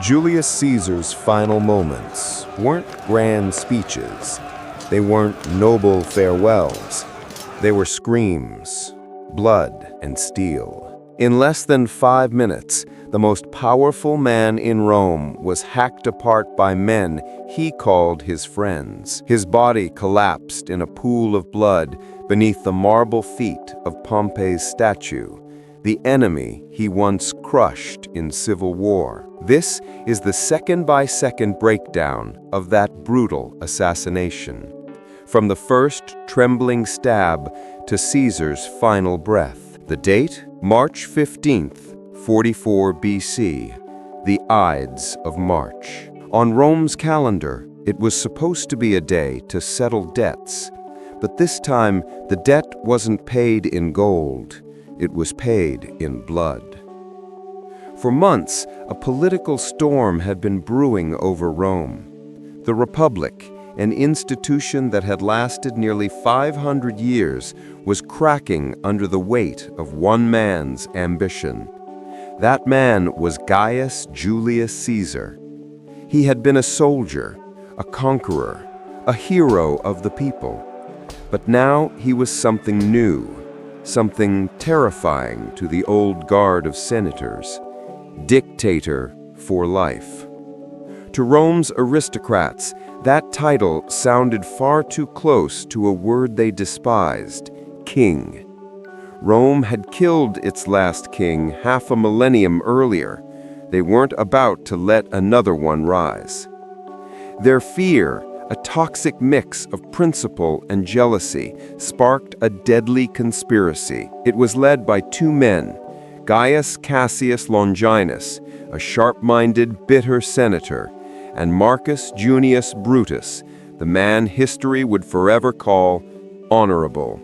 Julius Caesar's final moments weren't grand speeches. They weren't noble farewells. They were screams, blood, and steel. In less than 5 minutes, the most powerful man in Rome was hacked apart by men he called his friends. His body collapsed in a pool of blood beneath the marble feet of Pompey's statue, the enemy he once crushed in civil war. This is the second-by-second breakdown of that brutal assassination, from the first trembling stab to Caesar's final breath. The date? March 15th, 44 BC, the Ides of March. On Rome's calendar, it was supposed to be a day to settle debts, but this time the debt wasn't paid in gold, it was paid in blood. For months, a political storm had been brewing over Rome. The Republic, an institution that had lasted nearly 500 years, was cracking under the weight of one man's ambition. That man was Gaius Julius Caesar. He had been a soldier, a conqueror, a hero of the people. But now he was something new, something terrifying to the old guard of senators. Dictator for life. To Rome's aristocrats, that title sounded far too close to a word they despised: king. Rome had killed its last king half a millennium earlier. They weren't about to let another one rise. Their fear, a toxic mix of principle and jealousy, sparked a deadly conspiracy. It was led by 2 men, Gaius Cassius Longinus, a sharp-minded, bitter senator, and Marcus Junius Brutus, the man history would forever call honorable.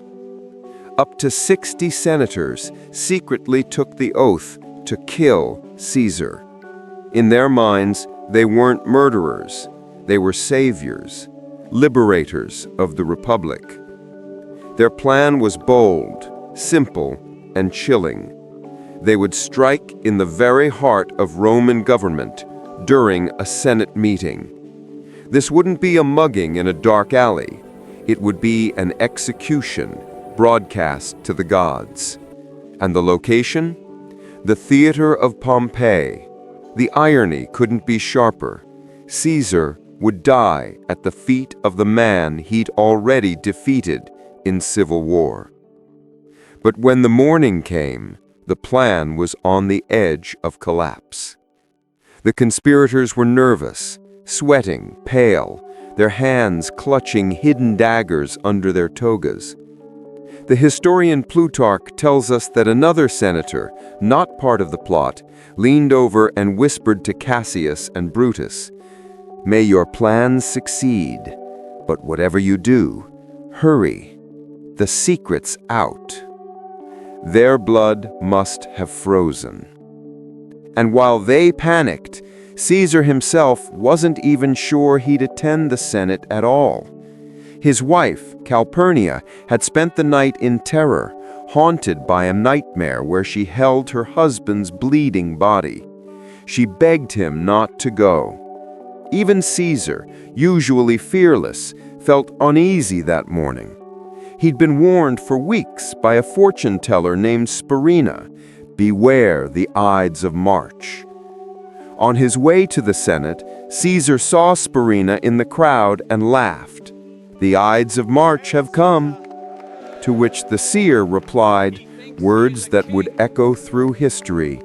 Up to 60 senators secretly took the oath to kill Caesar. In their minds, they weren't murderers, they were saviors, liberators of the Republic. Their plan was bold, simple, and chilling. They would strike in the very heart of Roman government during a Senate meeting. This wouldn't be a mugging in a dark alley. It would be an execution broadcast to the gods. And the location? The theater of Pompey. The irony couldn't be sharper. Caesar would die at the feet of the man he'd already defeated in civil war. But when the morning came, the plan was on the edge of collapse. The conspirators were nervous, sweating, pale, their hands clutching hidden daggers under their togas. The historian Plutarch tells us that another senator, not part of the plot, leaned over and whispered to Cassius and Brutus, "May your plans succeed, but whatever you do, hurry. The secret's out." Their blood must have frozen. And while they panicked, Caesar himself wasn't even sure he'd attend the Senate at all. His wife, Calpurnia, had spent the night in terror, haunted by a nightmare where she held her husband's bleeding body. She begged him not to go. Even Caesar, usually fearless, felt uneasy that morning. He'd been warned for weeks by a fortune teller named Spurina, "Beware the Ides of March." On his way to the Senate, Caesar saw Spurina in the crowd and laughed. "The Ides of March have come." To which the seer replied, words that would echo through history,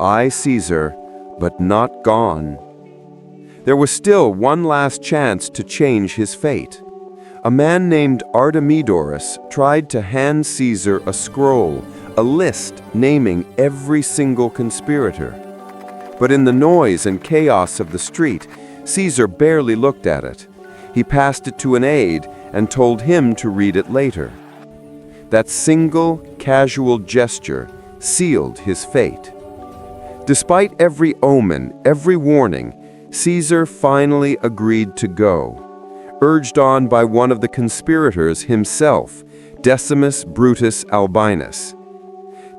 "I, Caesar, but not gone." There was still one last chance to change his fate. A man named Artemidorus tried to hand Caesar a scroll, a list naming every single conspirator. But in the noise and chaos of the street, Caesar barely looked at it. He passed it to an aide and told him to read it later. That single, casual gesture sealed his fate. Despite every omen, every warning, Caesar finally agreed to go, urged on by one of the conspirators himself, Decimus Brutus Albinus.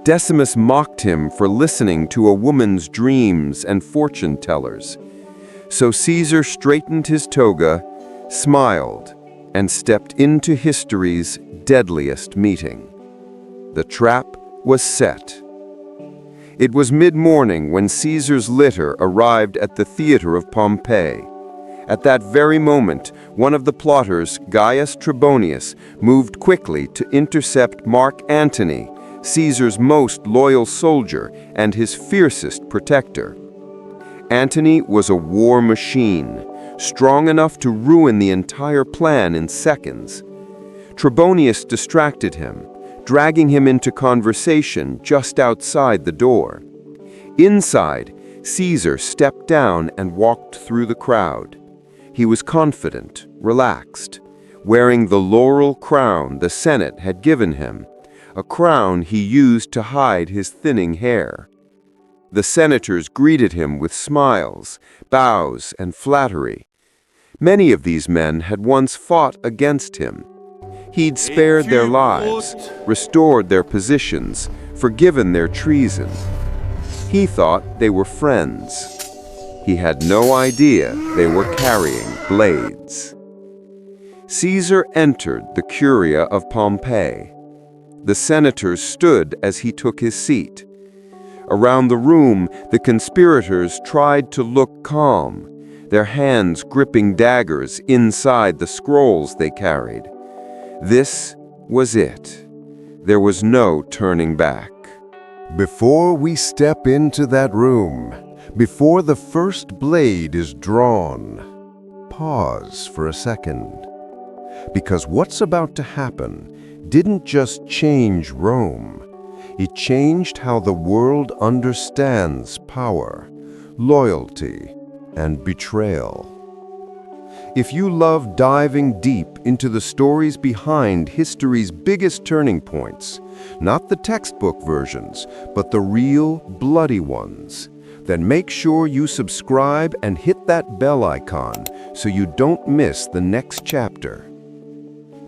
Decimus mocked him for listening to a woman's dreams and fortune tellers. So Caesar straightened his toga, smiled, and stepped into history's deadliest meeting. The trap was set. It was mid-morning when Caesar's litter arrived at the theater of Pompey. At that very moment, one of the plotters, Gaius Trebonius, moved quickly to intercept Mark Antony, Caesar's most loyal soldier and his fiercest protector. Antony was a war machine, strong enough to ruin the entire plan in seconds. Trebonius distracted him, dragging him into conversation just outside the door. Inside, Caesar stepped down and walked through the crowd. He was confident, relaxed, wearing the laurel crown the Senate had given him, a crown he used to hide his thinning hair. The senators greeted him with smiles, bows, and flattery. Many of these men had once fought against him. He'd spared their lives, restored their positions, forgiven their treason. He thought they were friends. He had no idea they were carrying blades. Caesar entered the Curia of Pompey. The senators stood as he took his seat. Around the room, the conspirators tried to look calm, their hands gripping daggers inside the scrolls they carried. This was it. There was no turning back. Before we step into that room, before the first blade is drawn, pause for a second. Because what's about to happen didn't just change Rome. It changed how the world understands power, loyalty, and betrayal. If you love diving deep into the stories behind history's biggest turning points, not the textbook versions, but the real, bloody ones, then make sure you subscribe and hit that bell icon so you don't miss the next chapter.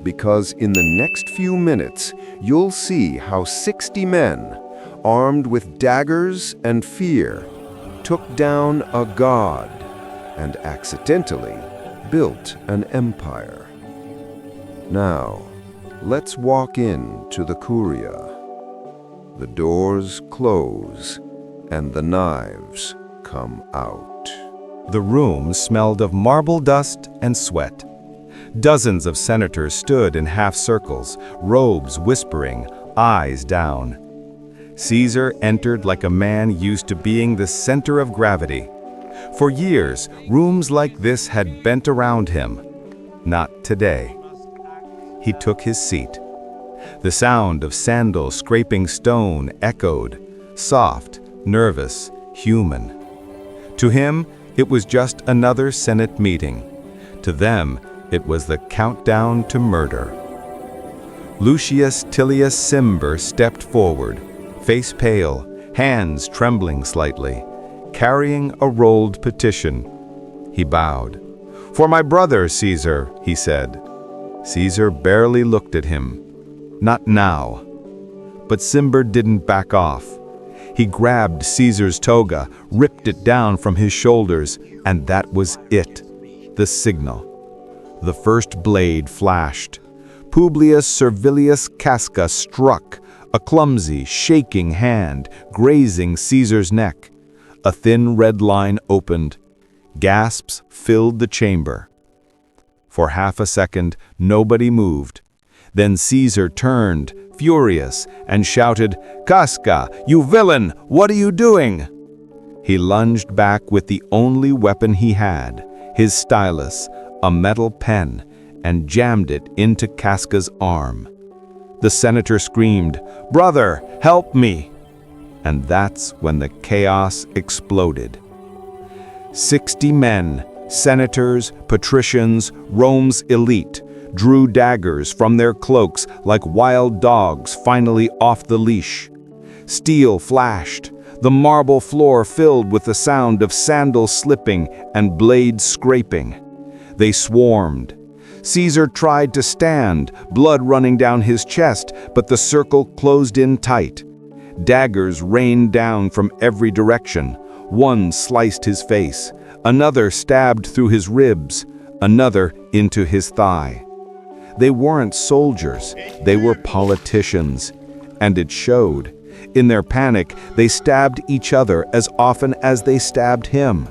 Because in the next few minutes, you'll see how 60 men, armed with daggers and fear, took down a god and accidentally built an empire. Now, let's walk into the Curia. The doors close and the knives come out. The room smelled of marble dust and sweat. Dozens of senators stood in half circles, robes whispering, eyes down. Caesar entered like a man used to being the center of gravity. For years, rooms like this had bent around him. Not today. He took his seat. The sound of sandals scraping stone echoed, soft, nervous, human. To him, it was just another Senate meeting. To them, it was the countdown to murder. Lucius Tillius Cimber stepped forward, face pale, hands trembling slightly, carrying a rolled petition. He bowed. "For my brother, Caesar," he said. Caesar barely looked at him. Not now. But Cimber didn't back off. He grabbed Caesar's toga, ripped it down from his shoulders, and that was it, the signal. The first blade flashed. Publius Servilius Casca struck, a clumsy, shaking hand grazing Caesar's neck. A thin red line opened. Gasps filled the chamber. For half a second, nobody moved. Then Caesar turned, furious, and shouted, "Casca, you villain, what are you doing?" He lunged back with the only weapon he had, his stylus, a metal pen, and jammed it into Casca's arm. The senator screamed, "Brother, help me!" And that's when the chaos exploded. 60 men, senators, patricians, Rome's elite, drew daggers from their cloaks like wild dogs finally off the leash. Steel flashed, the marble floor filled with the sound of sandals slipping and blades scraping. They swarmed. Caesar tried to stand, blood running down his chest, but the circle closed in tight. Daggers rained down from every direction. One sliced his face, another stabbed through his ribs, another into his thigh. They weren't soldiers, they were politicians, and it showed. In their panic, they stabbed each other as often as they stabbed him.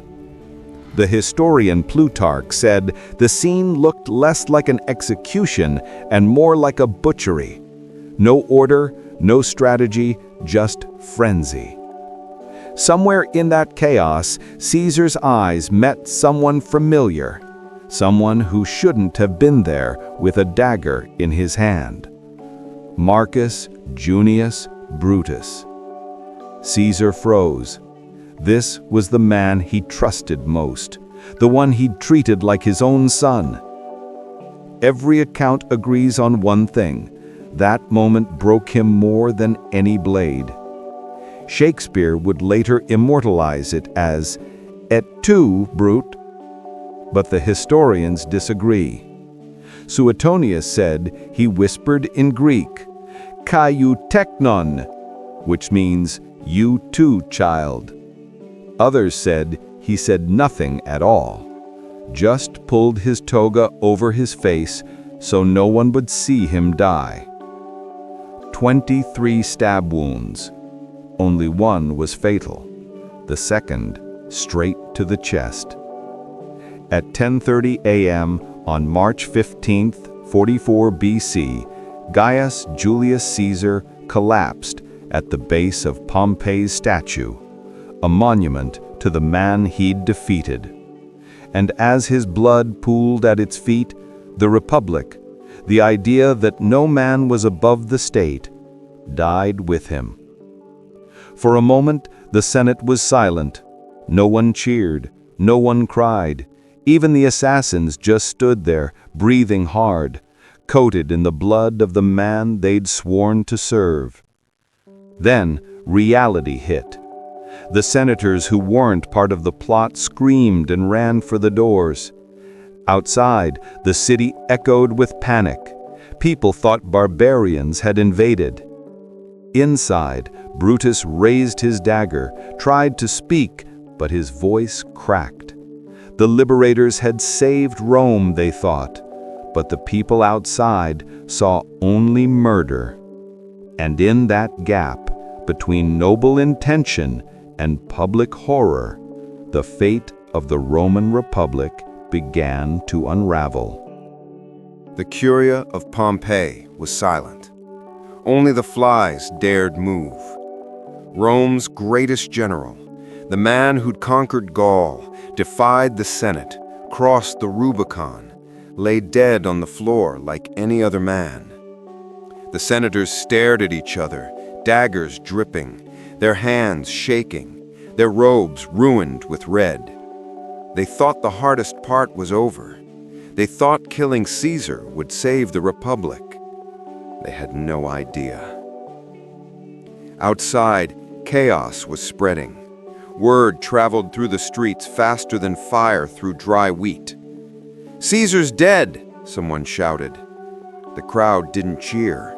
The historian Plutarch said the scene looked less like an execution and more like a butchery. No order, no strategy, just frenzy. Somewhere in that chaos, Caesar's eyes met someone familiar, someone who shouldn't have been there with a dagger in his hand. Marcus Junius Brutus. Caesar froze. This was the man he trusted most, the one he'd treated like his own son. Every account agrees on one thing: that moment broke him more than any blade. Shakespeare would later immortalize it as "Et tu, Brute," but the historians disagree. Suetonius said he whispered in Greek, "Kai ou teknon," which means, "You too, child." Others said he said nothing at all, just pulled his toga over his face so no one would see him die. 23 stab wounds. Only one was fatal, the second straight to the chest. At 10:30 a.m. on March 15, 44 BC, Gaius Julius Caesar collapsed at the base of Pompey's statue, a monument to the man he'd defeated. And as his blood pooled at its feet, the Republic, the idea that no man was above the state, died with him. For a moment, the Senate was silent. No one cheered, no one cried. Even the assassins just stood there, breathing hard, coated in the blood of the man they'd sworn to serve. Then, reality hit. The senators who weren't part of the plot screamed and ran for the doors. Outside, the city echoed with panic. People thought barbarians had invaded. Inside, Brutus raised his dagger, tried to speak, but his voice cracked. The liberators had saved Rome, they thought, but the people outside saw only murder. And in that gap, between noble intention and public horror, the fate of the Roman Republic began to unravel. The Curia of Pompeii was silent. Only the flies dared move. Rome's greatest general, the man who'd conquered Gaul, defied the Senate, crossed the Rubicon, lay dead on the floor like any other man. The senators stared at each other, daggers dripping, their hands shaking, their robes ruined with red. They thought the hardest part was over. They thought killing Caesar would save the Republic. They had no idea. Outside, chaos was spreading. Word traveled through the streets faster than fire through dry wheat. "Caesar's dead!" someone shouted. The crowd didn't cheer.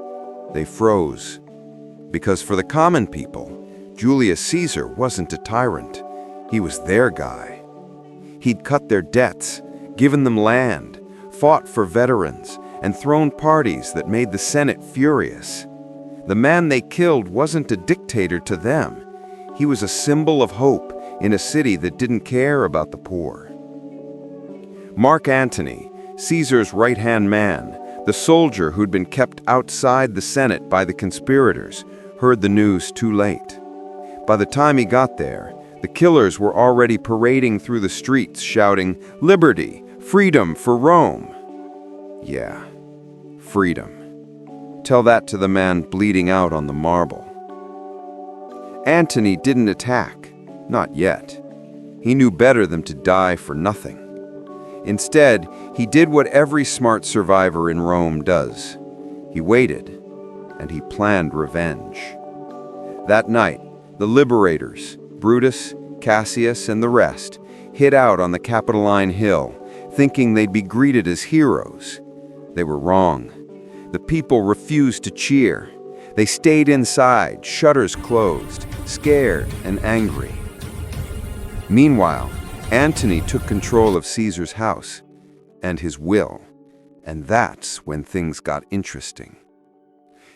They froze. Because for the common people, Julius Caesar wasn't a tyrant. He was their guy. He'd cut their debts, given them land, fought for veterans, and thrown parties that made the Senate furious. The man they killed wasn't a dictator to them. He was a symbol of hope in a city that didn't care about the poor. Mark Antony, Caesar's right-hand man, the soldier who'd been kept outside the Senate by the conspirators, heard the news too late. By the time he got there, the killers were already parading through the streets shouting, "Liberty! Freedom for Rome!" Yeah, freedom. Tell that to the man bleeding out on the marble. Antony didn't attack, not yet. He knew better than to die for nothing. Instead, he did what every smart survivor in Rome does. He waited, and he planned revenge. That night, the liberators, Brutus, Cassius, and the rest, hid out on the Capitoline Hill, thinking they'd be greeted as heroes. They were wrong. The people refused to cheer. They stayed inside, shutters closed, scared and angry. Meanwhile, Antony took control of Caesar's house and his will, and that's when things got interesting.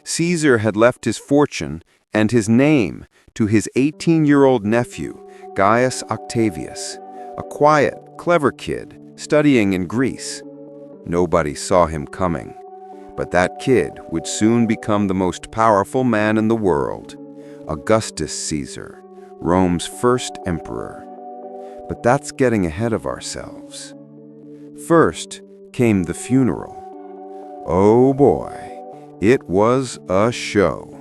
Caesar had left his fortune and his name to his 18-year-old nephew, Gaius Octavius, a quiet, clever kid studying in Greece. Nobody saw him coming, but that kid would soon become the most powerful man in the world, Augustus Caesar, Rome's first emperor. But that's getting ahead of ourselves. First came the funeral. Oh boy, it was a show.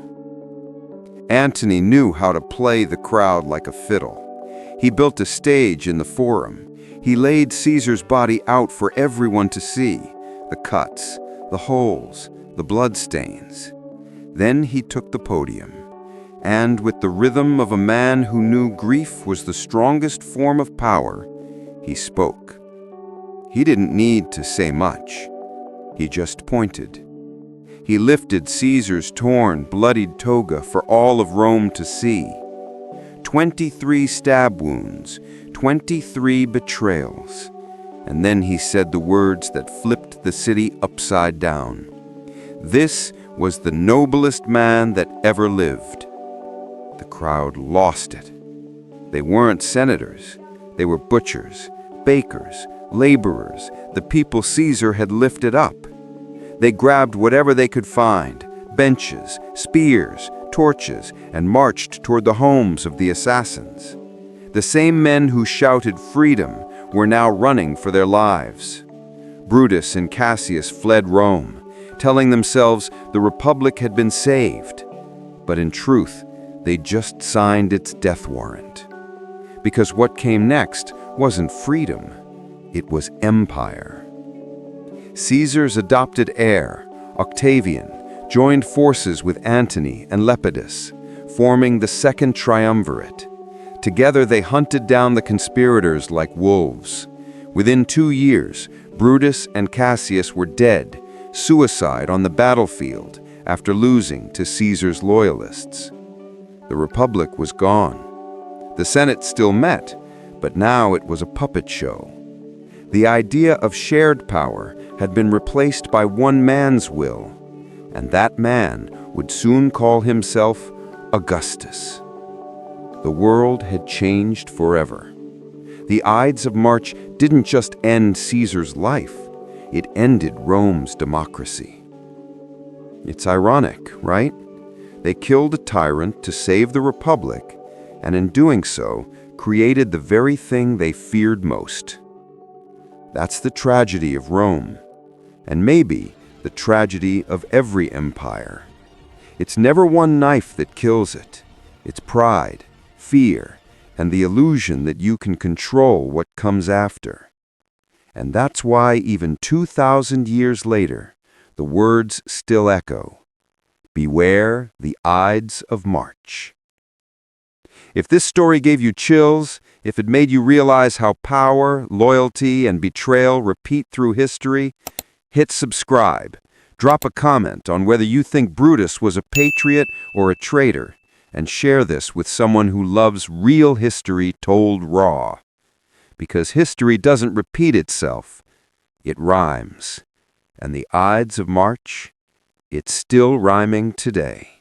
Antony knew how to play the crowd like a fiddle. He built a stage in the Forum. He laid Caesar's body out for everyone to see, the cuts, the holes, the bloodstains. Then he took the podium, and with the rhythm of a man who knew grief was the strongest form of power, he spoke. He didn't need to say much. He just pointed. He lifted Caesar's torn, bloodied toga for all of Rome to see. 23 stab wounds, 23 betrayals. And then he said the words that flipped the city upside down. This was the noblest man that ever lived. The crowd lost it. They weren't senators. They were butchers, bakers, laborers, the people Caesar had lifted up. They grabbed whatever they could find, benches, spears, torches, and marched toward the homes of the assassins. The same men who shouted freedom were now running for their lives. Brutus and Cassius fled Rome, telling themselves the Republic had been saved. But in truth, they just signed its death warrant. Because what came next wasn't freedom, it was empire. Caesar's adopted heir, Octavian, joined forces with Antony and Lepidus, forming the Second Triumvirate. Together they hunted down the conspirators like wolves. Within 2 years, Brutus and Cassius were dead, suicide on the battlefield after losing to Caesar's loyalists. The Republic was gone. The Senate still met, but now it was a puppet show. The idea of shared power had been replaced by one man's will, and that man would soon call himself Augustus. The world had changed forever. The Ides of March didn't just end Caesar's life, it ended Rome's democracy. It's ironic, right? They killed a tyrant to save the Republic, and in doing so, created the very thing they feared most. That's the tragedy of Rome, and maybe the tragedy of every empire. It's never one knife that kills it. It's pride, fear, and the illusion that you can control what comes after. And that's why even 2,000 years later, the words still echo. Beware the Ides of March. If this story gave you chills, if it made you realize how power, loyalty, and betrayal repeat through history, hit subscribe. Drop a comment on whether you think Brutus was a patriot or a traitor, and share this with someone who loves real history told raw. Because history doesn't repeat itself, it rhymes. And the Ides of March, it's still rhyming today.